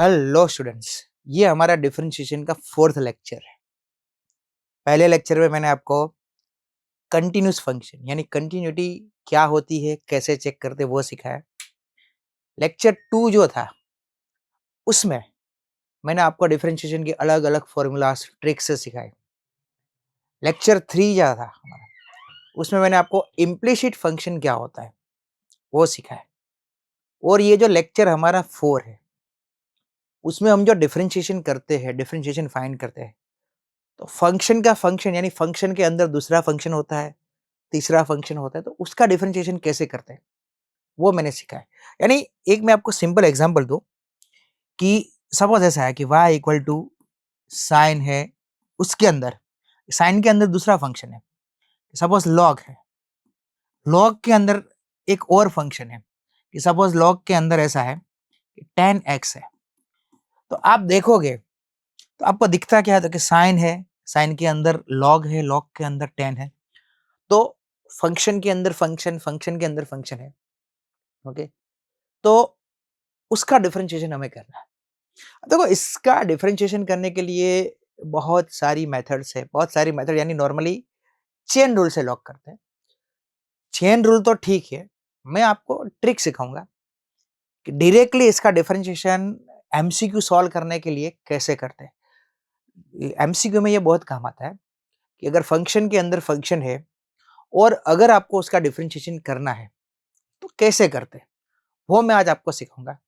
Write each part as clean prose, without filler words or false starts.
Hello students, ये हमारा differentiation का फोर्थ लेक्चर है। पहले लेक्चर में मैंने आपको कंटिन्यूस फंक्शन यानी कंटिन्यूटी क्या होती है, कैसे चेक करते वो सिखाया। लेक्चर 2 जो था उसमें मैंने आपको डिफरेंशिएशन के अलग अलग फॉर्मूलाज ट्रिक्स से सिखाए। लेक्चर 3 जो था हमारा उसमें मैंने आपको इम्प्लिसिट फंक्शन क्या होता है वो सिखाया। और ये जो लेक्चर हमारा 4 है उसमें हम जो डिफरेंशिएशन करते हैं, डिफरेंशिएशन फाइंड करते हैं, तो फंक्शन का फंक्शन यानी फंक्शन के अंदर दूसरा फंक्शन होता है, तीसरा फंक्शन होता है, तो उसका डिफरेंशिएशन कैसे करते हैं वो मैंने सीखा है। यानी एक मैं आपको सिंपल एग्जांपल दूं कि सपोज ऐसा है कि y इक्वल टू साइन है, उसके अंदर साइन के अंदर दूसरा फंक्शन है, सपोज लॉग है। लॉग के अंदर एक और फंक्शन है कि सपोज लॉग के अंदर ऐसा है कि tan x है। तो आप देखोगे तो आपको दिखता क्या है, तो कि साइन है, साइन के अंदर लॉग है, लॉग के अंदर tan है, तो फंक्शन के अंदर फंक्शन, फंक्शन के अंदर फंक्शन है। ओके, तो उसका डिफरेंशिएशन हमें करना है। देखो, इसका डिफरेंशिएशन करने के लिए बहुत सारी मेथड्स है, बहुत सारी मेथड यानी नॉर्मली चेन रूल से लॉक करते हैं। चेन रूल तो ठीक है, मैं आपको ट्रिक सिखाऊंगा कि डायरेक्टली इसका डिफरेंशिएशन एमसीक्यू सॉल्व करने के लिए कैसे करते हैं। एमसीक्यू में ये बहुत काम आता है कि अगर फंक्शन के अंदर फंक्शन है और अगर आपको उसका डिफरेंशिएशन करना है तो कैसे करते हैं, वो मैं आज आपको सिखाऊंगा।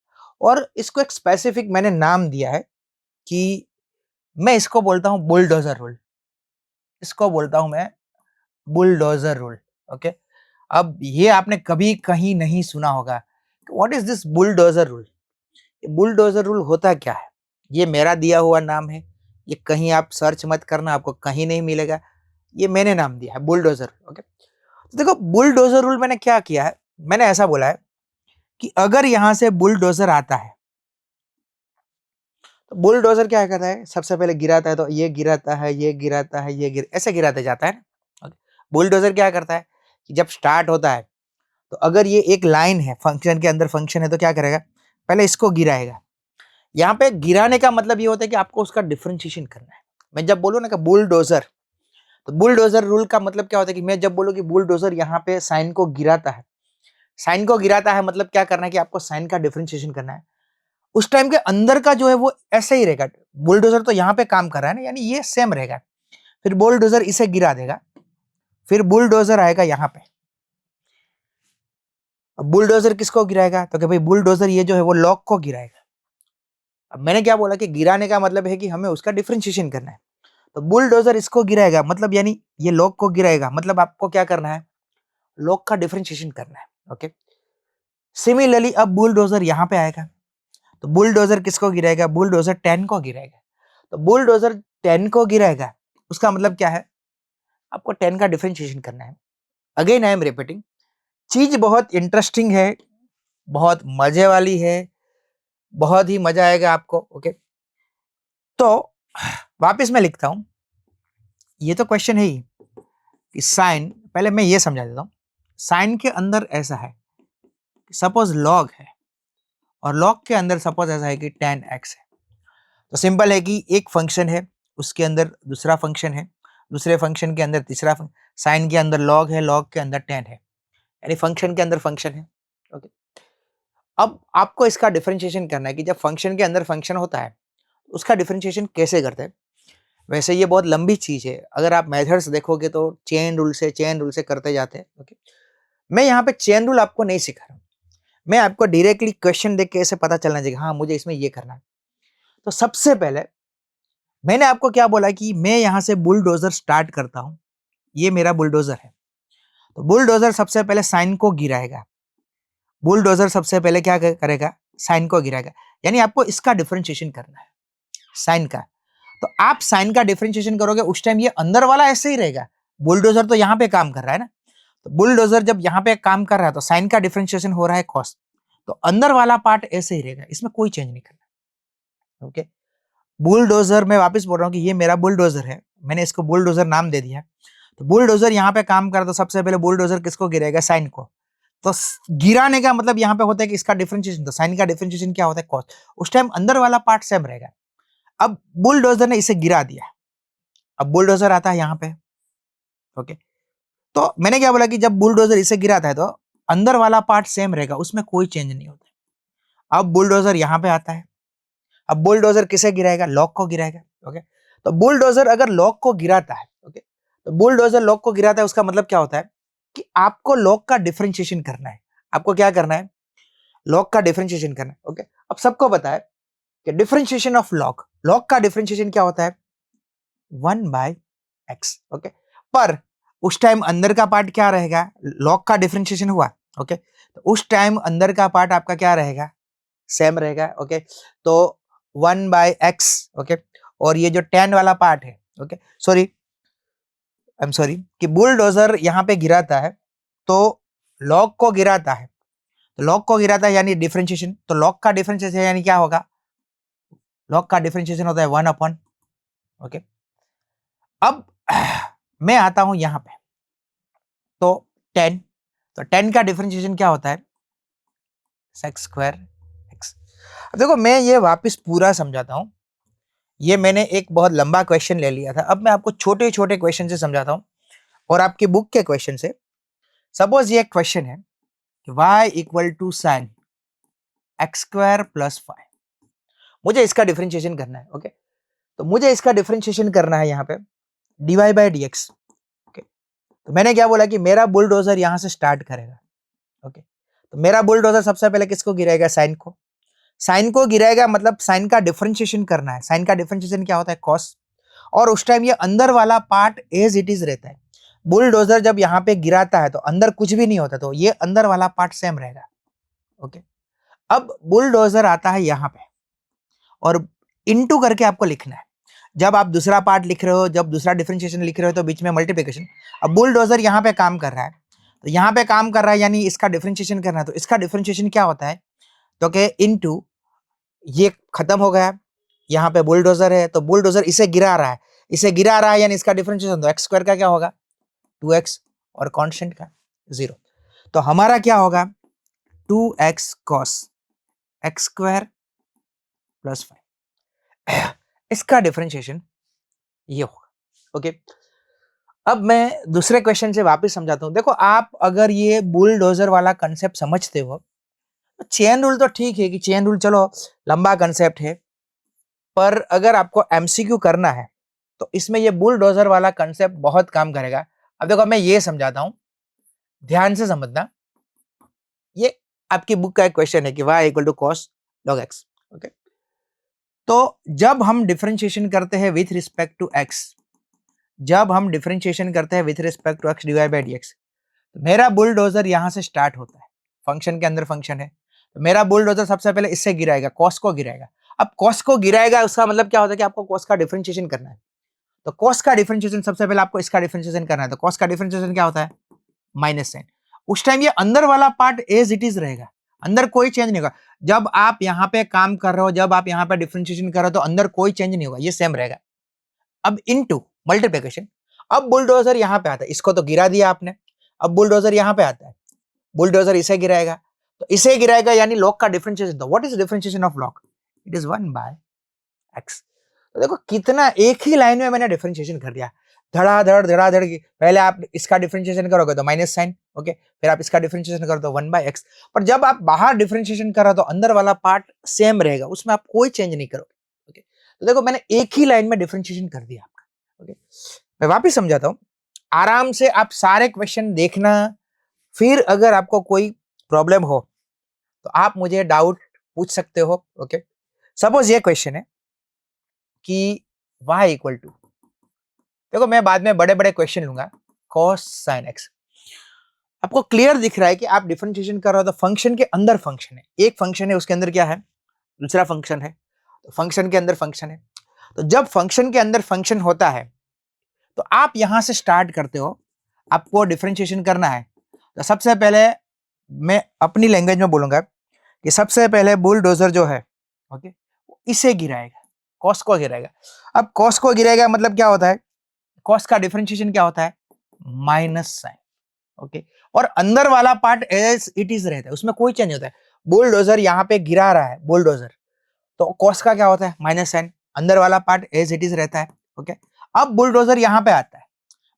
और इसको एक स्पेसिफिक मैंने नाम दिया है कि मैं इसको बोलता हूं बुलडोजर रूल। इसको बोलता हूं मैं बुलडोजर रूल। ओके, अब ये आपने कभी कहीं नहीं सुना होगा, what is this bulldozer rule. Bulldozer rule होता क्या है, ये मेरा दिया हुआ नाम है, ये कहीं आप सर्च मत करना, आपको कहीं नहीं मिलेगा, ये मैंने नाम दिया है बुलडोजर। ओके, तो देखो बुलडोजर रूल मैंने क्या किया है, मैंने ऐसा बोला है कि अगर यहां से बुलडोजर आता है तो बुलडोजर क्या करता है, सबसे पहले गिराता है, तो ये गिराता है, ये गिराता है, ऐसे गिराते जाता है ना। बुलडोजर क्या करता है कि जब स्टार्ट होता है तो अगर ये एक लाइन है, फंक्शन के अंदर फंक्शन है, तो क्या करेगा, पहले इसको गिराएगा। यहाँ पे गिराने का मतलब ये होता है कि आपको उसका डिफरेंशिएशन करना है। मैं जब बोलूँ ना कि बुलडोजर, तो बुलडोजर रूल का मतलब क्या होता है कि मैं जब बोलूँ कि बुलडोजर यहाँ पे साइन को गिराता है, साइन को गिराता है मतलब क्या करना है कि आपको साइन का डिफरेंशिएशन करना है। उस टाइम के अंदर का जो है वो ऐसे ही रहेगा। बुलडोजर तो यहाँ पे काम कर रहा है ना, यानी ये सेम रहेगा। फिर बुलडोजर इसे गिरा देगा, फिर बुलडोजर आएगा यहाँ पे। अब बुलडोजर किसको गिराएगा, तो कि भाई बुलडोजर ये जो है वो लॉग को गिराएगा। अब मैंने क्या बोला कि गिराने का मतलब है कि हमें उसका डिफरेंशिएशन करना है। तो बुलडोजर इसको गिराएगा मतलब यानी ये लॉग को गिराएगा, मतलब आपको क्या करना है, लॉग का डिफरेंशिएशन करना है। ओके, सिमिलरली अब बुलडोजर यहाँ पे आएगा, तो बुलडोजर किसको गिराएगा, बुलडोजर 10 को गिराएगा। तो बुलडोजर 10 को गिराएगा, उसका मतलब क्या है, आपको 10 का डिफरेंशिएशन करना है। अगेन आई एम रिपीटिंग, चीज बहुत इंटरेस्टिंग है, बहुत मजे वाली है, बहुत ही मजा आएगा आपको। ओके, तो वापस मैं लिखता हूं, ये तो क्वेश्चन है ही कि साइन, पहले मैं ये समझा देता हूं। साइन के अंदर ऐसा है, सपोज लॉग है और लॉग के अंदर सपोज ऐसा है कि tan x है। तो सिंपल है कि एक फंक्शन है, उसके अंदर दूसरा फंक्शन है, दूसरे फंक्शन के अंदर तीसरा फंक्शन, साइन के अंदर लॉग है, लॉग के अंदर tan है, यानी फंक्शन के अंदर फंक्शन है। ओके, अब आपको इसका डिफरेंशिएशन करना है कि जब फंक्शन के अंदर फंक्शन होता है उसका डिफरेंशिएशन कैसे करते हैं। वैसे ये बहुत लंबी चीज है, अगर आप मेथड्स देखोगे तो चेन रूल से करते जाते हैं। ओके, मैं यहाँ पे चेन रूल आपको नहीं सिखा रहा हूँ, मैं आपको डायरेक्टली क्वेश्चन देख के ऐसे पता चलना चाहिए हाँ मुझे इसमें ये करना है। तो सबसे पहले मैंने आपको क्या बोला कि मैं यहाँ से बुलडोजर स्टार्ट करता हूँ, ये मेरा बुलडोजर है। तो बुलडोजर सबसे पहले साइन को गिराएगा, बुलडोजर सबसे पहले क्या करेगा, साइन को गिराएगा, यानी आपको इसका डिफरेंशिएशन करना है, साइन का। तो आप साइन का डिफरेंशिएशन करोगे उस टाइम ये अंदर वाला ऐसे ही रहेगा, बुलडोजर तो यहाँ पे काम कर रहा है ना। तो बुलडोजर जब यहाँ पे काम कर रहा है तो साइन का डिफरेंशिएशन हो रहा है कॉस, तो अंदर वाला पार्ट ऐसे ही रहेगा, इसमें कोई चेंज नहीं करना। ओके, बुलडोजर मैं वापस बोल रहा हूँ कि ये मेरा बुलडोजर है, मैंने इसको बुलडोजर नाम दे दिया। तो बुलडोजर यहाँ पे काम कर, तो सबसे पहले बुलडोजर किसको गिराएगा, साइन को। तो गिराने का मतलब यहाँ पे होता है कि इसका डिफरेंशिएशन, तो साइन का डिफरेंशिएशन क्या होता है, कॉस। उस टाइम अंदर वाला पार्ट सेम रहेगा। अब बुलडोजर ने इसे गिरा दिया, अब बुलडोजर आता है यहाँ पे, ओके। तो मैंने क्या बोला कि जब बुलडोजर इसे गिराता है तो अंदर वाला पार्ट सेम रहेगा, उसमें कोई चेंज नहीं होता। अब बुलडोजर यहाँ पे आता है, अब बुलडोजर किसे गिराएगा, लॉक को गिराएगा, ओके। तो बुलडोजर अगर लॉक को गिराता है, ओके, तो बुलडोजर लॉक को गिराता है, उसका मतलब क्या होता है कि आपको लॉक का डिफरेंशिएशन करना है। आपको क्या करना है, लॉक का डिफरेंशिएशन करना है, ओके। अब सबको पता है कि डिफरेंशिएशन ऑफ लॉक, लॉक का डिफरेंशिएशन क्या होता है, 1/x, ओके। पर उस टाइम अंदर का पार्ट क्या रहेगा, लॉक का डिफरेंशिएशन हुआ, ओके, तो उस टाइम अंदर का पार्ट आपका क्या रहेगा, सेम रहेगा, ओके। तो 1/x, ओके। और ये जो tan वाला पार्ट है, okay, sorry, I am sorry, कि बुलडोजर यहाँ पे गिराता है तो लॉक को गिराता है, तो लॉक को गिराता है यानी डिफरेंशिएशन, तो लॉक का डिफरेंशिएशन यानी क्या होगा, लॉक का डिफरेंशिएशन होता है 1/, ओके। अब मैं आता हूं यहां पे, तो 10, तो 10 का डिफरेंशिएशन क्या होता है, sec² x। अब देखो मैं ये वापस पूरा समझाता हूं, ये मैंने एक बहुत लंबा क्वेश्चन ले लिया था, अब मैं आपको छोटे छोटे क्वेश्चन से समझाता हूं और आपकी बुक के क्वेश्चन से। सपोज ये क्वेश्चन है कि y equal to sine x² plus 5, मुझे इसका डिफरेंशिएशन करना है, ओके। तो मुझे इसका डिफरेंशिएशन करना है यहाँ पे dy/dx, ओके। तो मैंने क्या बोला कि मेरा बुलडोजर यहां से स्टार्ट करेगा, ओके। तो मेरा बुलडोजर सबसे पहले किसको गिराएगा, साइन को, साइन को गिराएगा, मतलब साइन का डिफरेंशिएशन करना है। साइन का डिफरेंशिएशन क्या होता है, कॉस। और उस टाइम ये अंदर वाला पार्ट एज इट इज रहता है। बुलडोजर जब यहाँ पे गिराता है तो अंदर कुछ भी नहीं होता, तो ये अंदर वाला पार्ट सेम रहेगा, ओके। अब बुलडोजर आता है यहाँ पे और इनटू करके आपको लिखना है। जब आप दूसरा पार्ट लिख रहे हो, जब दूसरा डिफरेंशिएशन लिख रहे हो तो बीच में मल्टीप्लिकेशन। अब बुलडोजर यहाँ पे काम कर रहा है, तो यहाँ पे काम कर रहा है यानी इसका डिफरेंशिएशन करना है, तो इसका डिफरेंशिएशन क्या होता है, तो कि इनटू, ये खत्म हो गया, यहाँ पे बुलडोजर है तो बुलडोजर इसे गिरा रहा है, इसे गिरा रहा है यानी इसका डिफरेंशिएशन, तो x² का क्या होगा 2x और कांस्टेंट का 0, तो हमारा क्या होगा 2x cos x² प्लस 5, इसका डिफरेंशिएशन ये होगा, ओके। अब मैं दूसरे क्वेश्चन से वापस समझाता हूं। देखो आप अगर ये बुलडोजर वाला कंसेप्ट समझते हो तो चेन रूल तो ठीक है कि चेन रूल चलो लंबा कंसेप्ट है, पर अगर आपको एमसीक्यू करना है तो इसमें ये बुलडोजर वाला कंसेप्ट बहुत काम करेगा। अब देखो मैं ये समझाता हूं, ध्यान से समझना। ये आपकी बुक का एक क्वेश्चन है कि y equal to cos log x, okay. तो जब हम डिफरेंशिएशन करते हैं विथ रिस्पेक्ट टू x, जब हम डिफरेंशिएशन करते हैं with respect to x dy/dx, तो मेरा बुलडोजर यहां से स्टार्ट होता है, फंक्शन के अंदर फंक्शन है, तो मेरा बुलडोजर सबसे पहले इससे गिराएगा, कॉस को गिराएगा। अब कॉस को गिराएगा उसका मतलब क्या होता है कि आपको कॉस का डिफरेंशिएशन करना है, तो कॉस का डिफरेंशिएशन सबसे पहले आपको इसका डिफरेंशिएशन करना है, तो कॉस का डिफरेंशिएशन क्या होता है माइनस साइन। उस टाइम ये अंदर वाला पार्ट एज इट इज रहेगा, अंदर कोई चेंज नहीं होगा। जब आप यहाँ पे काम कर रहे हो, जब आप यहाँ पे डिफरेंशिएशन कर रहे हो तो अंदर कोई चेंज नहीं होगा, ये सेम रहेगा। अब इनटू मल्टीप्लिकेशन, अब बुलडोजर यहाँ पे आता है, इसको तो गिरा दिया आपने, अब बुलडोजर यहाँ पे आता है, बुलडोजर इसे गिराएगा, तो इसे गिराएगा यानी लॉक का डिफरेंशिएशन, तो what is differentiation of lock, it is 1/x। तो देखो कितना एक ही लाइन में मैंने डिफरेंशिएशन कर दिया, धड़ाधड़ की। पहले आप इसका डिफरेंशिएशन करोगे तो माइनस साइन, ओके, फिर आप इसका डिफरेंशिएशन करो तो 1/x। पर जब आप बाहर डिफरेंशिएशन कर रहे हो तो अंदर वाला पार्ट सेम रहेगा, उसमें आप कोई चेंज नहीं करोगे, ओके। तो देखो मैंने एक ही लाइन में डिफरेंशिएशन कर दिया आपका, ओके। मैं वापस समझाता हूं, आराम से आप सारे क्वेश्चन देखना, फिर अगर आपको कोई प्रॉब्लम हो तो आप मुझे डाउट पूछ सकते हो, ओके। सपोज ये क्वेश्चन है कि y इक्वल टू, देखो मैं बाद में बड़े बड़े क्वेश्चन लूंगा, cos sin x। आपको क्लियर दिख रहा है कि आप डिफरेंशिएशन कर रहे हो तो फंक्शन के अंदर फंक्शन है, एक फंक्शन है उसके अंदर क्या है दूसरा फंक्शन है, तो फंक्शन के अंदर फंक्शन है। तो जब फंक्शन के अंदर फंक्शन होता है तो आप यहां से स्टार्ट करते हो, आपको डिफरेंशिएशन करना है। तो सबसे पहले मैं अपनी लैंग्वेज में बोलूंगा कि सबसे पहले बुलडोजर जो है, ओके, इसे गिराएगा, कॉस को गिराएगा। अब कॉस को गिराएगा मतलब क्या होता है, कॉस का डिफरेंशिएशन क्या होता है माइनस साइन, ओके, और अंदर वाला पार्ट एज इट इज रहता है, उसमें कोई चेंज नहीं होता है। बुलडोजर यहाँ पे गिरा रहा है बुलडोजर, तो कॉस का क्या होता है माइनस साइन, अंदर वाला पार्ट एज इट इज रहता है। ओके, अब बुलडोजर यहाँ पे आता है,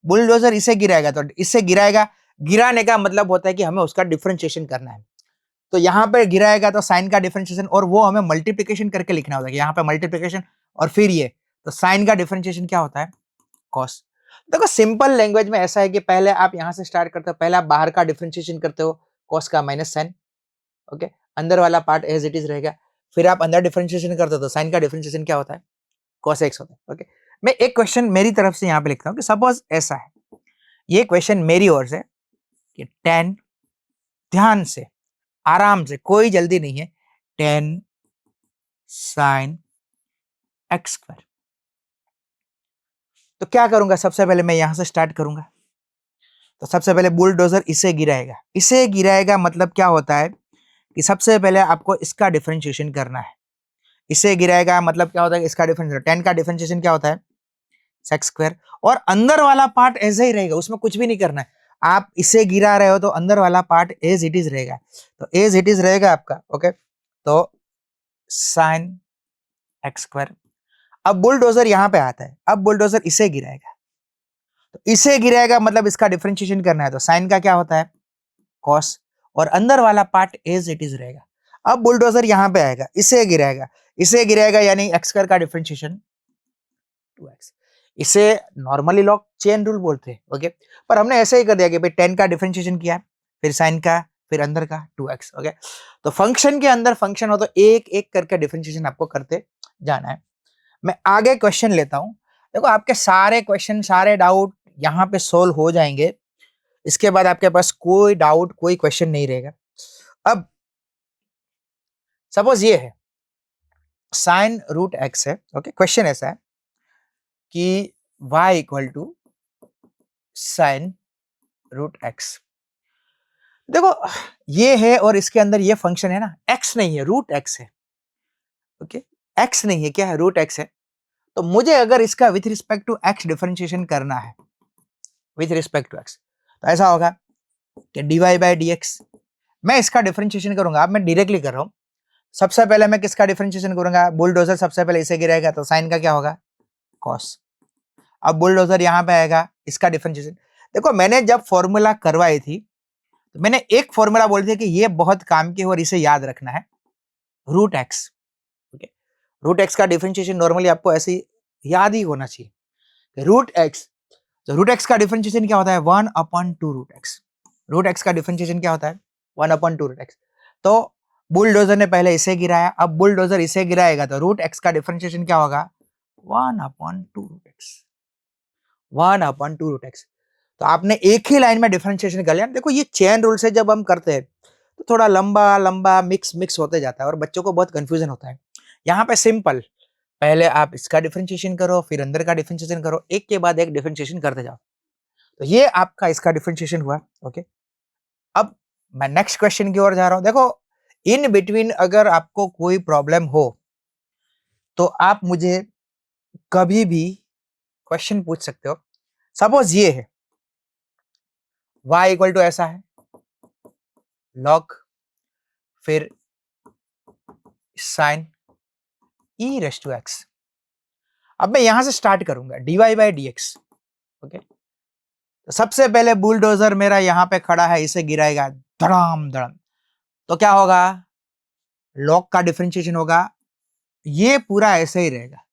बुलडोजर इसे गिराएगा तो इससे गिराएगा, गिराने का मतलब होता है कि हमें उसका डिफरेंशिएशन करना है। तो यहाँ पे गिराएगा तो साइन का डिफरेंशिएशन, और वो हमें मल्टीप्लिकेशन करके लिखना होता है, यहाँ पे मल्टीप्लिकेशन और फिर ये, तो साइन का डिफरेंशिएशन क्या होता है कॉस। देखो सिंपल लैंग्वेज में ऐसा है कि पहले आप यहाँ से स्टार्ट करते हो, पहले आप बाहर का डिफरेंशिएशन करते हो कॉस का माइनस साइन, ओके, अंदर वाला पार्ट एज इट इज रहेगा, फिर आप अंदर डिफरेंशिएशन करते हो तो साइन का डिफरेंशिएशन क्या होता है cos x होता है। ओके, मैं एक क्वेश्चन मेरी तरफ से यहाँ पे लिखता हूँ कि सपोज ऐसा है, ये क्वेश्चन मेरी ओर से कि tan, ध्यान से आराम से, कोई जल्दी नहीं है, tan sin x स्क्वायर। तो क्या करूंगा, सबसे पहले मैं यहां से स्टार्ट करूंगा, तो सबसे पहले बुलडोजर इसे गिराएगा, इसे गिराएगा मतलब क्या होता है कि सबसे पहले आपको इसका डिफरेंशिएशन करना है, इसे गिराएगा मतलब क्या होता है इसका डिफरेंशिएशन, टेन का डिफरेंशिएशन क्या होता है सेक्स स्क्वायर, और अंदर वाला पार्ट ऐसे ही रहेगा, उसमें कुछ भी नहीं करना है। आप इसे गिरा रहे हो तो अंदर वाला पार्ट एज इट इज रहेगा, तो एज इट इज रहेगा आपका। ओके, तो साइन एक्स स्क्वायर। अब बुलडोजर यहां पे आता है, अब बुलडोजर इसे गिराएगा, तो इसे गिराएगा मतलब इसका डिफरेंशिएशन करना है, तो साइन का क्या होता है कॉस, और अंदर वाला पार्ट एज इट इज रहेगा। अब बुलडोजर यहां पे आएगा, इसे गिराएगा, इसे गिराएगा यानी एक्स स्क्वायर का डिफरेंशिएशन 2x, इसे नॉर्मली लोग चेन रूल बोलते हैं। ओके, पर हमने ऐसे ही कर दिया कि भाई 10 का डिफरेंशिएशन किया, फिर साइन का, फिर अंदर का 2x। ओके, तो फंक्शन के अंदर फंक्शन हो तो एक एक करके डिफरेंशिएशन आपको करते जाना है। मैं आगे क्वेश्चन लेता हूं, देखो आपके सारे क्वेश्चन, सारे डाउट यहाँ पे सोल्व हो जाएंगे, इसके बाद आपके पास कोई डाउट, कोई क्वेश्चन नहीं रहेगा। अब सपोज ये है साइन रूट एक्स है। ओके, क्वेश्चन ऐसा है कि y equal to sine root X. देखो ये है और इसके अंदर ये फंक्शन है ना, x नहीं है रूट x है। ओके, x नहीं है, क्या है रूट x है, तो मुझे अगर इसका with respect to x differentiation करना है, विथ रिस्पेक्ट टू x, तो ऐसा होगा कि dy बाई dx, मैं इसका डिफरेंशिएशन करूंगा, अब मैं डायरेक्टली कर रहा हूं। सबसे पहले मैं किसका डिफरेंशिएशन करूंगा, बुलडोजर सबसे पहले इसे गिराएगा तो साइन का क्या होगा कॉस। अब बुलडोजर यहां पे आएगा, इसका डिफरेंशिएशन, देखो मैंने जब फॉर्मूला करवाई थी तो मैंने एक फॉर्मूला बोल दिया कि ये बहुत काम की और इसे याद रखना है, root X. Okay, root X का डिफरेंशिएशन नॉर्मली आपको ऐसे ही याद ही होना चाहिए, रूट एक्स, तो रूट एक्स का डिफरेंशिएशन क्या होता है 1/2 रूट एक्स, रूट एक्स का डिफरेंशिएशन क्या होता है 1/2 रूट एक्स। तो बुलडोजर ने पहले इसे गिराया, अब बुलडोजर इसे गिराएगा तो रूट एक्स का डिफरेंशिएशन क्या होगा 1/2 रूट एक्स, 1/2 रूट एक्स। तो आपने एक ही लाइन में डिफरेंशिएशन कर लिया। देखो ये चेन रूल से जब हम करते हैं तो थोड़ा लंबा लंबा मिक्स होते जाता है और बच्चों को बहुत कंफ्यूजन होता है। यहाँ पे सिंपल, पहले आप इसका डिफरेंशिएशन करो, फिर अंदर का डिफरेंशिएशन करो, एक के बाद एक डिफरेंशिएशन करते जाओ। तो ये आपका इसका डिफरेंशिएशन हुआ। ओके, अब मैं नेक्स्ट क्वेश्चन की ओर जा रहा हूं। देखो इन बिटवीन अगर आपको कोई प्रॉब्लम हो तो आप मुझे कभी भी क्वेश्चन पूछ सकते हो। सपोज ये है y इक्वल टू ऐसा है log, फिर sine e raise to x। अब मैं यहां से स्टार्ट करूंगा dy बाई dx। ओके, तो सबसे पहले बुलडोजर मेरा यहां पे खड़ा है, इसे गिराएगा धड़ाम धड़ाम, तो क्या होगा log का डिफरेंशिएशन होगा, ये पूरा ऐसे ही रहेगा,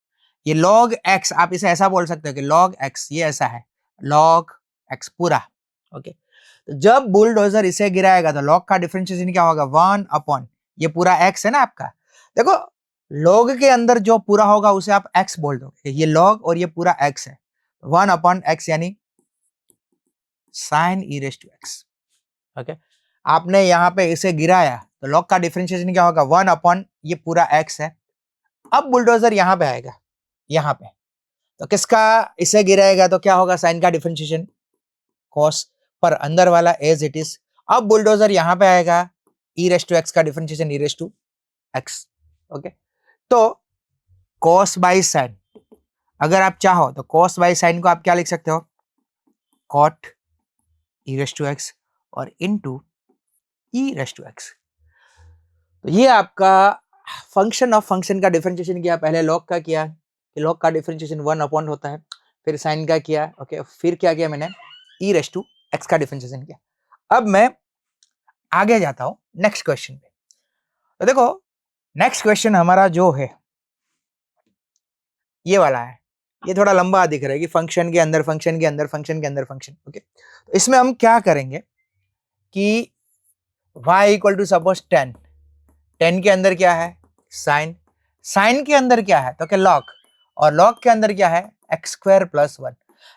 ये log x, आप इसे ऐसा बोल सकते हो कि log x, ये ऐसा है log x पूरा। ओके, तो जब बुलडोजर इसे गिराएगा तो log का डिफरेंशिएशन क्या होगा 1/, ये पूरा x है ना आपका। देखो log के अंदर जो पूरा होगा उसे आप x बोल दोगे, ये log और ये पूरा x है, 1/x यानी sin e raised to x। Okay, आपने यहाँ पे इसे गिराया तो log का डिफरेंशिएशन क्या होगा 1/, ये पूरा x है। अब बुलडोजर यहाँ पे आएगा, यहाँ पे, तो किसका इसे गिराएगा तो क्या होगा साइन का डिफरेंशिएशन cos, पर अंदर वाला एज इट इज। अब बुलडोजर यहां पे आएगा, e रेस टू x का differentiation e raise to x। Okay, तो cos बाई साइन, अगर आप चाहो तो cos बाई साइन को आप क्या लिख सकते हो cot e raise to x, और into E raised to X. तो ये आपका फंक्शन ऑफ फंक्शन का डिफरेंशिएशन किया, पहले लॉग का किया, लॉग का डिफरेंशिएशन 1 होता है, फिर साइन का किया, ओके, फिर क्या किया मैंने, ई रेस्ट टू एक्स का डिफरेंशिएशन किया। अब मैं आगे जाता हूं नेक्स्ट क्वेश्चन पे। तो देखो नेक्स्ट क्वेश्चन हमारा जो है ये वाला है, ये थोड़ा लंबा दिख रहा है कि फंक्शन के अंदर फंक्शन के अंदर फंक्शन के अंदर फंक्शन, ओके। तो इसमें हम क्या करेंगे कि y इक्वल टू सपोज 10, 10 के अंदर क्या है साइन, साइन के अंदर क्या है तो क्या लॉग, और लॉग के अंदर क्या है एक्स स्क्वायर प्लस 1।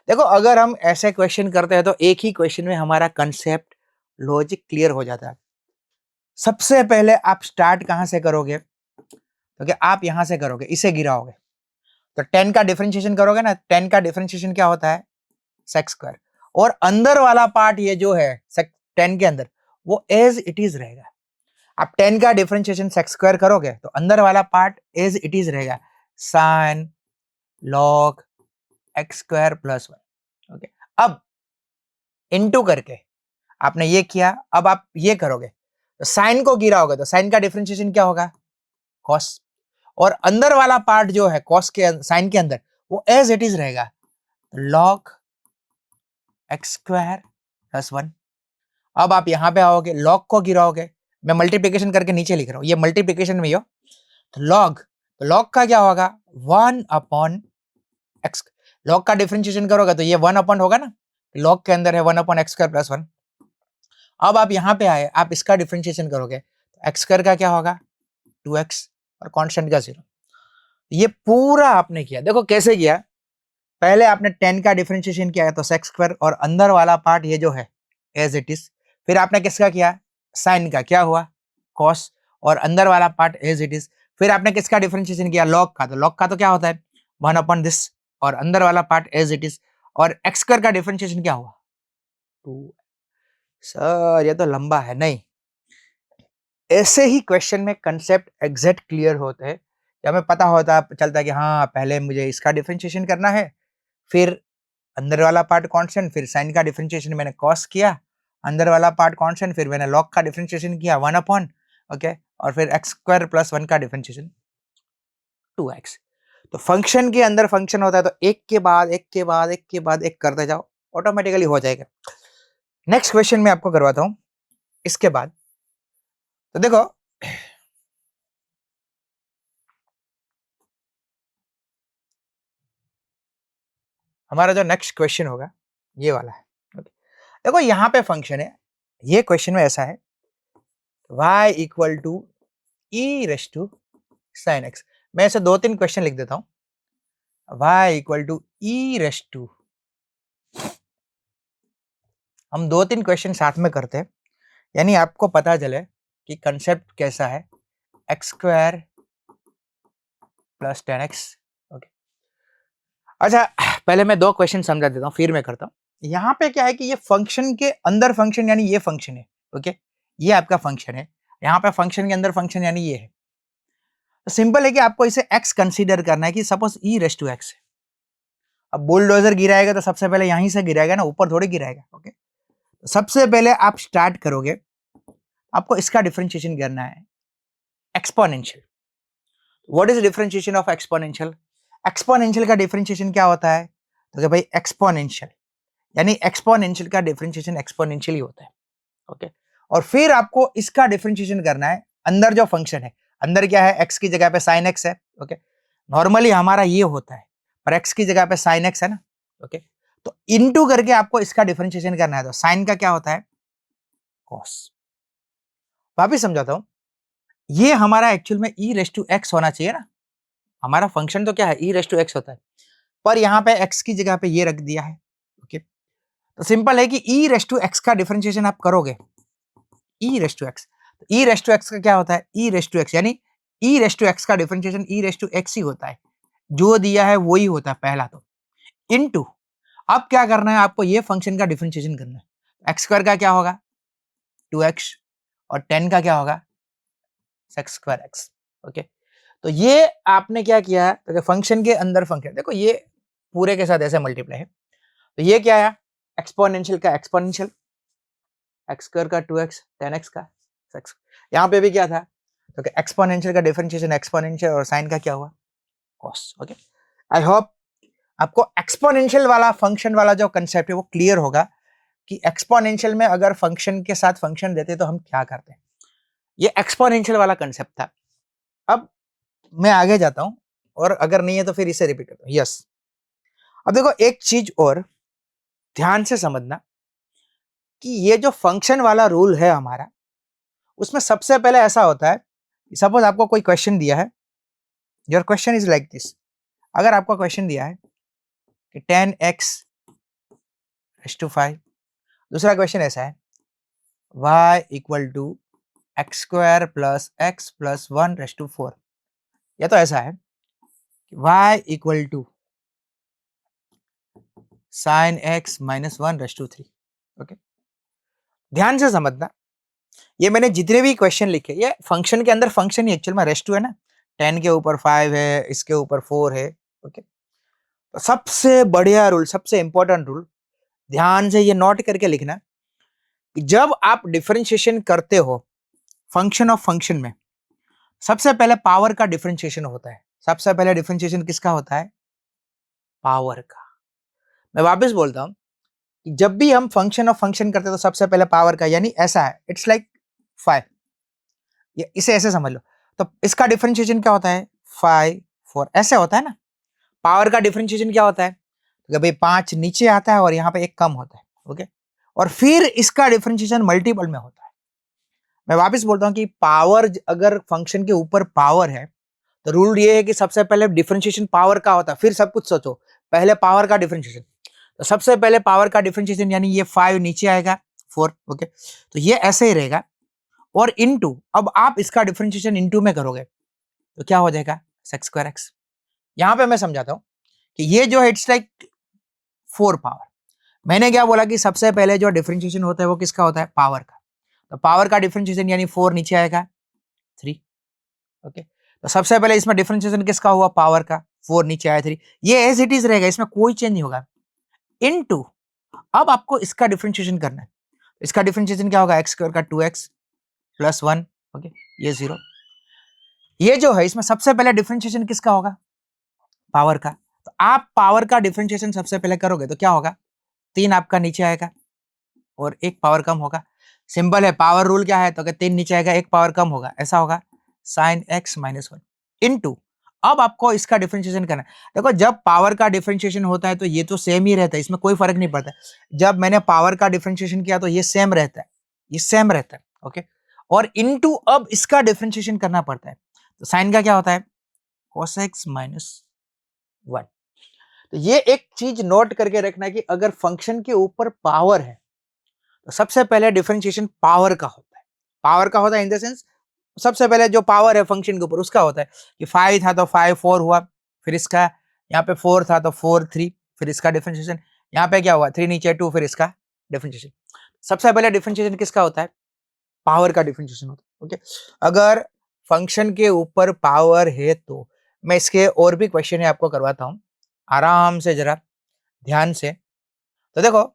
देखो अगर हम ऐसे क्वेश्चन करते हैं तो एक ही क्वेश्चन में हमारा कंसेप्ट लॉजिक क्लियर हो जाता है। सबसे पहले आप स्टार्ट कहां से करोगे, तो क्या आप यहां से करोगे, इसे गिराओगे, तो 10 का डिफरेंशिएशन करोगे ना, 10 का डिफरेंशिएशन क्या होता है सेक्स स्क्वायर, और अंदर वाला पार्ट ये जो है 10 के अंदर वो एज इट इज रहेगा। आप 10 का डिफरेंशिएशन सेक्स स्क्वायर करोगे तो अंदर वाला पार्ट एज इट इज रहेगा, sign log x square plus 1, okay. अब इनटू करके आपने ये किया, अब आप ये करोगे तो साइन को गिराओगे तो साइन का डिफरेंशिएशन क्या होगा कॉस, और अंदर वाला पार्ट जो है कॉस के साइन के अंदर वो एज इट इज रहेगा, लॉग एक्स स्क्वायर प्लस 1। अब आप यहां पे आओगे लॉग को गिराओगे, मैं मल्टीप्लिकेशन करके नीचे लिख रहा हूं, ये मल्टीप्लिकेशन में हो तो लॉग का क्या होगा 1 एक्स, लॉग का डिफरेंशिएशन करोगे तो ये 1 होगा ना, लॉग के अंदर है 1 एक्स स्क्वायर प्लस 1। अब आप यहां पे आए, आप इसका डिफरेंशिएशन करोगे तो एक्स स्क्वायर का क्या होगा 2x और कांस्टेंट का 0। ये पूरा आपने किया, देखो कैसे किया, पहले आपने 10 का डिफरेंशिएशन किया तो सेक्स स्क्वायर और अंदर वाला पार्ट ये जो है एज इट इज, फिर आपने किसका किया साइन का, क्या हुआ कॉस, और अंदर वाला पार्ट एज इट इज, फिर आपने किसका डिफरेंशिएशन किया लॉग का, तो लॉग का तो क्या होता है 1/this, और अंदर वाला पार्ट एज इट इज, और एक्स स्क्वायर का डिफरेंशिएशन क्या हुआ 2। सर ये तो लंबा है, नहीं, ऐसे ही क्वेश्चन में कंसेप्ट एग्जैक्ट क्लियर होते हैं, हमें पता होता चलता है कि हाँ पहले मुझे इसका डिफरेंशिएशन करना है, फिर अंदर वाला पार्ट कांस्टेंट, फिर साइन का डिफरेंशिएशन मैंने कॉस किया, अंदर वाला पार्ट कांस्टेंट, फिर मैंने लॉग का डिफरेंशिएशन किया 1 ओके, और फिर एक्स स्क्वायर प्लस 1 का डिफरेंशिएशन 2x। तो फंक्शन के अंदर फंक्शन होता है तो एक के बाद एक के बाद एक के बाद एक करते जाओ, ऑटोमेटिकली हो जाएगा। नेक्स्ट क्वेश्चन मैं आपको करवाता हूं इसके बाद। तो देखो हमारा जो नेक्स्ट क्वेश्चन होगा ये वाला है, ओके। देखो यहाँ पे फंक्शन है, ये क्वेश्चन में ऐसा है y equal to e raise to sine x. मैं ऐसे 2-3 क्वेश्चन लिख देता हूं, y equal to e raise to, हम 2-3 क्वेश्चन साथ में करते हैं, यानी आपको पता चले कि कंसेप्ट कैसा है, x square plus 10x, okay. अच्छा पहले मैं 2 क्वेश्चन समझा देता हूँ फिर मैं करता हूँ। यहाँ पे क्या है कि ये फंक्शन के अंदर फंक्शन यानी ये फंक्शन है, ओके, ये आपका फंक्शन है, यहाँ पे फंक्शन के अंदर फंक्शन यानी ये है। तो सिंपल है कि आपको इसे x कंसीडर करना है कि suppose e raise to x है। अब बुलडोजर गिराएगा तो सबसे पहले यहीं से गिराएगा ना, ऊपर थोड़ी गिराएगा, ओके। तो सबसे पहले आप स्टार्ट करोगे, आपको इसका डिफरेंशिएशन करना है exponential. What is differentiation of exponential, exponential का डिफरेंशिएशन क्या होता है, तो कि भाई एक्सपोनेंशियल यानी एक्सपोनेंशियल का डिफरेंशिएशन एक्सपोनेंशियल ही होता है, ओके। और फिर आपको इसका डिफरेंशिएशन करना है अंदर जो फंक्शन है, अंदर क्या है x की जगह पे sin x है, ओके। नॉर्मली हमारा ये होता है, पर x की जगह पे sin x है ना, ओके। तो इनटू करके आपको इसका डिफरेंशिएशन करना है, तो sin का क्या होता है cos। वापिस समझाता हूं, ये हमारा एक्चुअल में e रेस टू x होना चाहिए ना, हमारा फंक्शन तो क्या है e रेस टू x होता है, पर यहाँ पे x की जगह पे ये रख दिया है, ओके। तो सिंपल है कि e रेस टू x का डिफरेंशिएशन आप करोगे e raise to x, e raise to x का क्या होता है e रेस टू x, यानी e रेस टू x का differentiation e raise to x ही होता है, जो दिया है वही होता है पहला, तो इनटू अब क्या करना है आपको ये फंक्शन का डिफरेंशिएशन करना है, एक्स स्क्वायर का क्या होगा 2x और 10 का क्या होगा सेक्स स्क्वायर x, ओके। तो ये आपने क्या किया है, तो फंक्शन के अंदर फंक्शन, देखो ये पूरे के साथ ऐसे मल्टीप्लाई है, तो ये क्या है एक्सपोनेंशियल का एक्सपोनेंशियल, एक्स स्क्वायर का 2x 10x का x। यहाँ पे भी क्या था, तो एक्सपोनेंशियल का डिफरेंशिएशन एक्सपोनेंशियल और साइन का क्या हुआ, कॉस। ओके, आई होप आपको एक्सपोनेंशियल वाला फंक्शन वाला जो कंसेप्ट है वो क्लियर होगा कि एक्सपोनेंशियल में अगर फंक्शन के साथ फंक्शन देते तो हम क्या करते हैं। ये एक्सपोनेंशियल वाला कंसेप्ट था। अब मैं आगे जाता हूं और अगर नहीं है तो फिर इसे रिपीट करता हूं। यस, अब देखो एक चीज और ध्यान से समझना कि ये जो फंक्शन वाला रूल है हमारा, उसमें सबसे पहले ऐसा होता है, सपोज आपको कोई क्वेश्चन दिया है, your question is like this. अगर आपको क्वेश्चन दिया है कि 10x⁵, दूसरा क्वेश्चन ऐसा है y equal to x square plus x plus 1/4, या तो ऐसा है कि y equal to sine x minus 1/3। Okay, ध्यान से समझना, ये मैंने जितने भी क्वेश्चन लिखे ये फंक्शन के अंदर फंक्शन ही एक्चुअल में रेस्टू है ना, 10 के ऊपर 5 है, इसके ऊपर 4 है। ओके, तो सबसे बढ़िया रूल, सबसे इंपॉर्टेंट रूल, ध्यान से ये नोट करके लिखना कि जब आप डिफरेंशिएशन करते हो फंक्शन ऑफ फंक्शन में, सबसे पहले पावर का डिफरेंशिएशन होता है। सबसे पहले डिफरेंशिएशन किसका होता है, पावर का। मैं वापस बोलता हूं कि जब भी हम फंक्शन ऑफ फंक्शन करते हैं तो सबसे पहले पावर का, यानी ऐसा है, इट्स लाइक 5, ये इसे ऐसे समझ लो। तो इसका डिफरेंशिएशन क्या होता है, 5 4, ऐसे होता है ना। पावर का डिफरेंशिएशन क्या होता है, तो भाई 5 नीचे आता है और यहाँ पे एक कम होता है। ओके, और फिर इसका डिफरेंशिएशन मल्टीपल में होता है। मैं वापस बोलता हूँ कि पावर, अगर फंक्शन के ऊपर पावर है तो रूल ये है कि सबसे पहले डिफरेंशिएशन पावर का होता है, फिर सब कुछ सोचो, पहले पावर का डिफरेंशिएशन। तो सबसे पहले पावर का डिफरेंशिएशन, यानी ये 5 नीचे आएगा 4। ओके, तो ये ऐसे ही रहेगा, और इनटू, अब आप इसका डिफरेंशिएशन इनटू में करोगे तो क्या हो जाएगा, सेक्स स्क्वायर एक्स। यहां पे मैं समझाता हूं कि ये जो है इट्स लाइक 4 पावर। मैंने क्या बोला कि सबसे पहले जो डिफरेंशिएशन होता है वो किसका होता है, पावर का। तो पावर का डिफरेंशिएशन यानी 4 नीचे आएगा 3। ओके, तो सबसे पहले इसमें डिफरेंशिएशन किसका हुआ, पावर का, 4 नीचे आया 3, ये एज इट इज रहेगा, इसमें कोई चेंज नहीं होगा। इनटू, अब आपको इसका डिफरेंशिएशन करना है। इसका डिफरेंशिएशन क्या होगा, एक्स स्क्वायर का 2x प्लस 1। ओके, ये 0। ये जो है इसमें सबसे पहले डिफरेंशिएशन किसका होगा, पावर का। तो आप पावर का डिफरेंशिएशन सबसे पहले करोगे तो क्या होगा, 3 आपका नीचे आएगा और एक पावर कम होगा। सिंपल है, पावर रूल क्या है, तो 3 नीचे आएगा, एक पावर कम होगा, ऐसा होगा साइन एक्स माइनस 1 इनटू। अब आपको इसका डिफरेंशिएशन करना है। देखो, जब पावर का डिफरेंशिएशन होता है तो ये तो सेम ही रहता है, इसमें कोई फर्क नहीं पड़ता। जब मैंने पावर का डिफरेंशिएशन किया तो ये सेम रहता है, ये सेम रहता है। ओके, और इनटू अब इसका डिफरेंशिएशन करना पड़ता है। तो साइन का क्या होता है, cos x माइनस 1। तो ये एक चीज नोट करके रखना है कि अगर फंक्शन के ऊपर पावर है तो सबसे पहले डिफरेंशिएशन पावर का होता है। पावर का होता है इन द सेंस, सबसे पहले जो पावर है फंक्शन के ऊपर उसका होता है कि 5 था तो 5 4 हुआ, फिर इसका यहाँ पे 4 था तो 4 3, फिर इसका डिफरेंशिएशन यहाँ पे क्या हुआ, 3 नीचे 2, फिर इसका डिफरेंशिएशन। सबसे पहले डिफरेंशिएशन किसका होता है, पावर का डिफरेंशिएशन होता है। ओके, अगर फंक्शन के ऊपर पावर है तो मैं इसके और भी क्वेश्चन है आपको करवाता हूं, आराम से जरा ध्यान से। तो देखो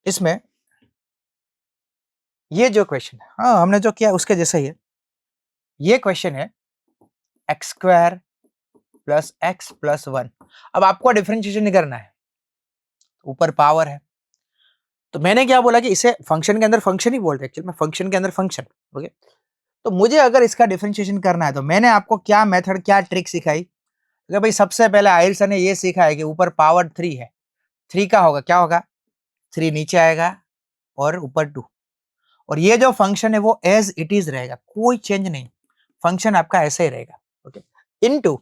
इसमें ये जो क्वेश्चन है, हाँ हमने जो किया उसके जैसा ही है। ये क्वेश्चन है x square plus x plus 1। अब आपको डिफरेंशिएशन नहीं करना है, ऊपर पावर है। तो मैंने क्या बोला कि इसे फंक्शन के अंदर फंक्शन ही बोलते हैं एक्चुअली में, फंक्शन के अंदर फंक्शन। ओके, तो मुझे अगर इसका डिफरेंशिएशन करना है तो मैंने आपको क्या मेथड, क्या ट्रिक सिखाई कि भाई सबसे पहले आहिल सर ने ये सीखा है कि ऊपर पावर 3 है, 3 का होगा क्या होगा, 3 नीचे आएगा और ऊपर 2, और ये जो फंक्शन है वो एज इट इज रहेगा, कोई चेंज नहीं, फंक्शन आपका ऐसे ही रहेगा। ओके, इनटू,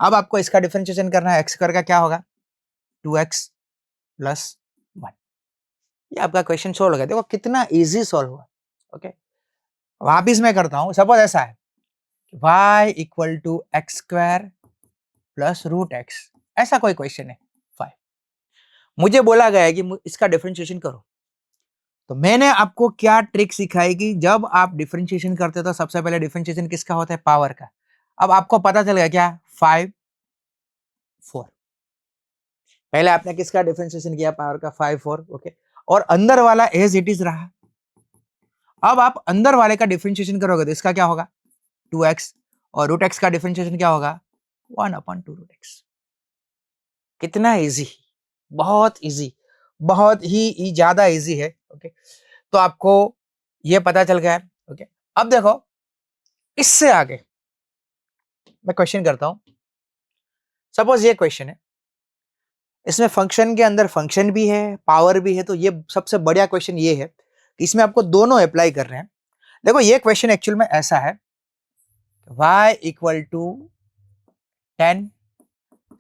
अब आपको इसका डिफरेंशिएशन करना है, एक्स स्क्वायर का क्या होगा, 2x प्लस 1। ये आपका क्वेश्चन सोल्व हो गया। देखो कितना इजी सोल्व हुआ। ओके, वापिस मैं करता हूं, सपोज ऐसा है y equal to x square plus root x, ऐसा कोई क्वेश्चन है 5, मुझे बोला गया है कि इसका डिफरेंशिएशन करो। तो मैंने आपको क्या ट्रिक सिखाई कि जब आप डिफरेंशिएशन करते हो तो सबसे पहले डिफरेंशिएशन किसका होता है, पावर का। अब आपको पता चल गया क्या, 5 4, पहले आपने किसका डिफरेंशिएशन किया, पावर का 5 4। ओके, और अंदर वाला एज इट इज रहा। अब आप अंदर वाले का डिफरेंशिएशन करोगे तो इसका क्या होगा 2x, और रूट एक्स का डिफरेंशिएशन क्या होगा 1/2 रूट एक्स। कितना इजी, बहुत इजी, बहुत ही ज्यादा इजी है। ओके, तो आपको ये पता चल गया है। ओके, अब देखो इससे आगे मैं क्वेश्चन करता हूं। सपोज ये क्वेश्चन है, इसमें फंक्शन के अंदर फंक्शन भी है, पावर भी है, तो ये सबसे बढ़िया क्वेश्चन ये है कि इसमें आपको दोनों अप्लाई कर रहे हैं। देखो ये क्वेश्चन एक्चुअल में ऐसा है, y equal to 10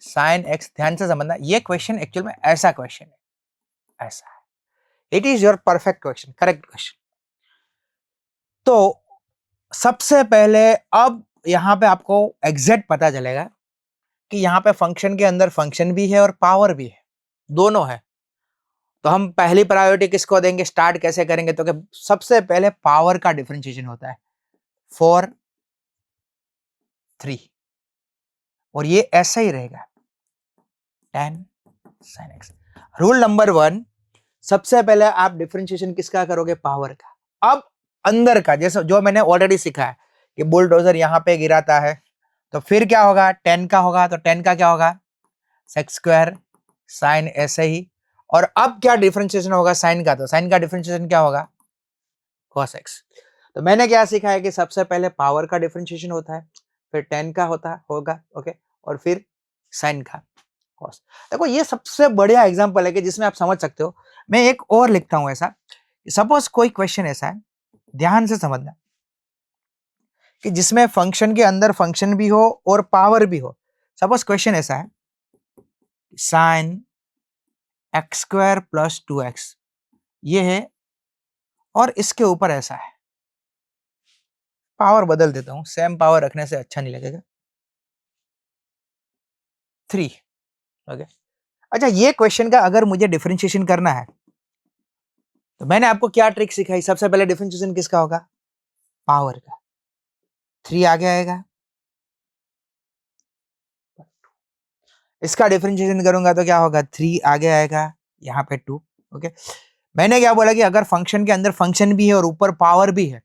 sin x। ध्यान से समझना, ये क्वेश्चन एक्चुअल में ऐसा क्वेश्चन है, ऐसा है। It is your perfect question, correct question. तो सबसे पहले अब यहां पे आपको एग्जैक्ट पता चलेगा कि यहां पे फंक्शन के अंदर फंक्शन भी है और पावर भी है, दोनों है। तो हम पहली प्रायोरिटी किसको देंगे, स्टार्ट कैसे करेंगे, तो कि सबसे पहले पावर का डिफरेंशिएशन होता है 4 3, और ये ऐसा ही रहेगा 10 sin x। रूल नंबर 1, सबसे पहले आप डिफरेंशिएशन किसका करोगे, पावर का। अब अंदर का, जैसे जो मैंने ऑलरेडी सीखा है कि बुलडोजर यहां पे गिराता है तो फिर क्या होगा 10 का होगा, तो 10 का क्या होगा सेक्स स्क्वायर साइन, ऐसे ही। और अब क्या डिफरेंशिएशन होगा साइन का, तो साइन का डिफरेंशिएशन क्या होगा cos x। तो मैंने क्या सीखा है कि सबसे पहले पावर का डिफरेंशिएशन होता है, फिर 10 का होगा, ओके, और फिर साइन का cos। देखो ये सबसे बढ़िया एग्जांपल है कि जिसमें आप समझ सकते हो। मैं एक और लिखता हूं ऐसा, सपोज कोई क्वेश्चन ऐसा है, ध्यान से समझना, कि जिसमें फंक्शन के अंदर फंक्शन भी हो और पावर भी हो। सपोज क्वेश्चन ऐसा है, sine x square plus 2x ये है, और इसके ऊपर ऐसा है, पावर बदल देता हूं, सेम पावर रखने से अच्छा नहीं लगेगा, 3। ओके, अच्छा ये क्वेश्चन का अगर मुझे डिफरेंशिएशन करना है तो मैंने आपको क्या ट्रिक सिखाई, सबसे पहले डिफरेंशिएशन किसका होगा, पावर का। 3 आगे आएगा, इसका डिफरेंशिएशन करूंगा तो क्या होगा 3 आगे आएगा, यहाँ पे 2। ओके, मैंने क्या बोला कि अगर फंक्शन के अंदर फंक्शन भी है और ऊपर पावर भी है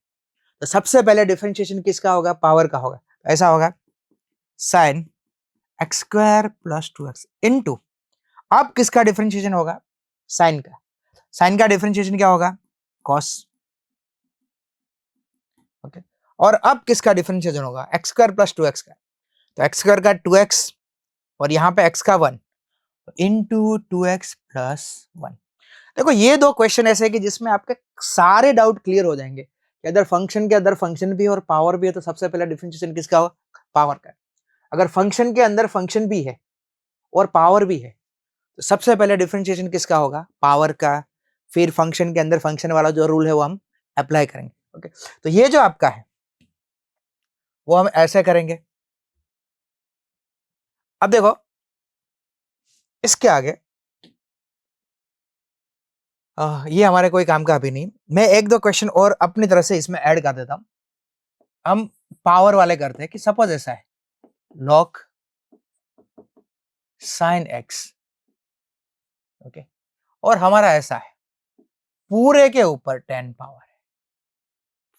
तो सबसे पहले डिफरेंशिएशन किसका होगा, पावर का होगा। ऐसा होगा sine x square plus 2x into, अब किसका डिफरेंशिएशन होगा, साइन का। साइन का डिफरेंशिएशन क्या होगा cos। ओके, और अब किसका डिफरेंशिएशन होगा एक्स स्क्वायर प्लस 2x का, तो एक्स स्क्वायर का 2x और यहाँ पे x का 1 इंटू 2x प्लस 1। देखो ये दो क्वेश्चन ऐसे है कि जिसमें आपके सारे डाउट क्लियर हो जाएंगे कि अगर फंक्शन के अंदर फंक्शन भी है और पावर भी है तो सबसे पहले डिफरेंशिएशन किसका होगा, पावर का। अगर फंक्शन के अंदर फंक्शन भी है और पावर भी है तो सबसे पहले डिफरेंशिएशन किसका होगा, पावर का। फिर फंक्शन के अंदर फंक्शन वाला जो रूल है वो हम अप्लाई करेंगे। ओके, तो ये जो आपका है वो हम ऐसे करेंगे। अब देखो इसके आगे ये हमारे कोई काम का अभी नहीं, मैं एक दो क्वेश्चन और अपनी तरफ से इसमें ऐड कर देता हूं। हम पावर वाले करते हैं कि सपोज ऐसा है log sin x। ओके, और हमारा ऐसा है पूरे के ऊपर 10 पावर है,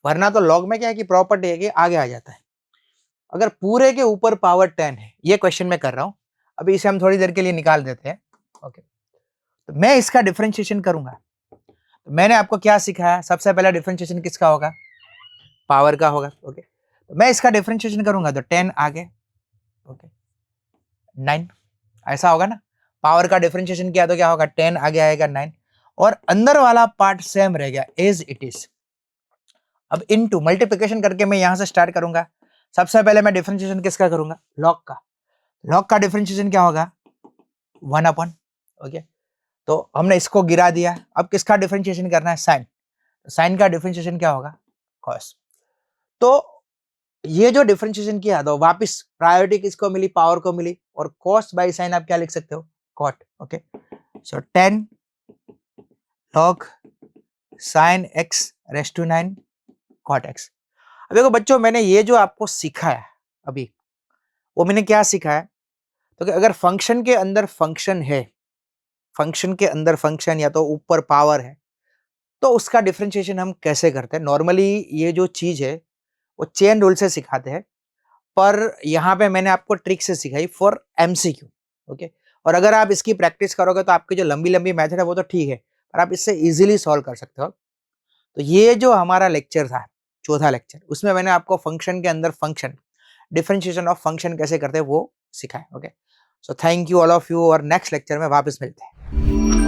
वरना तो log में क्या है कि प्रॉपर्टी है कि आगे आ जाता है। अगर पूरे के ऊपर पावर 10 है, ये क्वेश्चन मैं कर रहा हूं, अभी इसे हम थोड़ी देर के लिए निकाल देते हैं। ओके, तो मैं इसका डिफरेंशिएशन करूंगा। तो मैंने आपको क्या सिखाया, सबसे पहला डिफरेंशिएशन किसका होगा, पावर का होगा। ओके, तो मैं इसका डिफरेंशिएशन करूंगा तो 10 आगे, ओके 9, ऐसा होगा ना। पावर का डिफरेंशिएशन किया तो क्या होगा 10 आगे आएगा 9, और अंदर वाला पार्ट सेम रह गया एज इट इज। अब इनटू मल्टीप्लिकेशन करके मैं यहां से स्टार्ट करूंगा। सबसे पहले मैं डिफरेंशिएशन किसका करूंगा, लॉग का। लॉग का डिफरेंशिएशन क्या होगा 1/। ओके, तो हमने इसको गिरा दिया, अब किसका डिफरेंशिएशन करना है, साइन। साइन का डिफरेंशिएशन क्या होगा कॉस। तो ये जो डिफरेंशिएशन किया तो वापस प्रायोरिटी किसको मिली, पावर को मिली, और कॉस बाय साइन आप क्या लिख सकते हो, cot. Okay, so 10 log sin x raise to 9 cot x। अब देखो बच्चों, मैंने ये जो आपको सिखाया अभी, वो मैंने क्या सिखाया, तो कि अगर फंक्शन के अंदर फंक्शन है, फंक्शन के अंदर फंक्शन या तो ऊपर पावर है, तो उसका डिफरेंशिएशन हम कैसे करते हैं। नॉर्मली ये जो चीज़ है वो चेन रूल से सिखाते हैं, पर यहाँ पे मैंने आपको ट्रिक से सिखाई फॉर एमसीक्यू। ओके, और अगर आप इसकी प्रैक्टिस करोगे तो आपकी जो लंबी-लंबी मेथड है वो तो ठीक है, पर आप इससे ईज़िली सॉल्व कर सकते हो। तो ये जो हमारा लेक्चर था, चौथा लेक्चर, उसमें मैंने आपको फंक्शन के अंदर फंक्शन, डिफरेंशिएशन ऑफ फंक्शन कैसे करते हैं वो सिखाया। Okay, so thank you all of you, और नेक्स्ट लेक्चर में वापस मिलते हैं।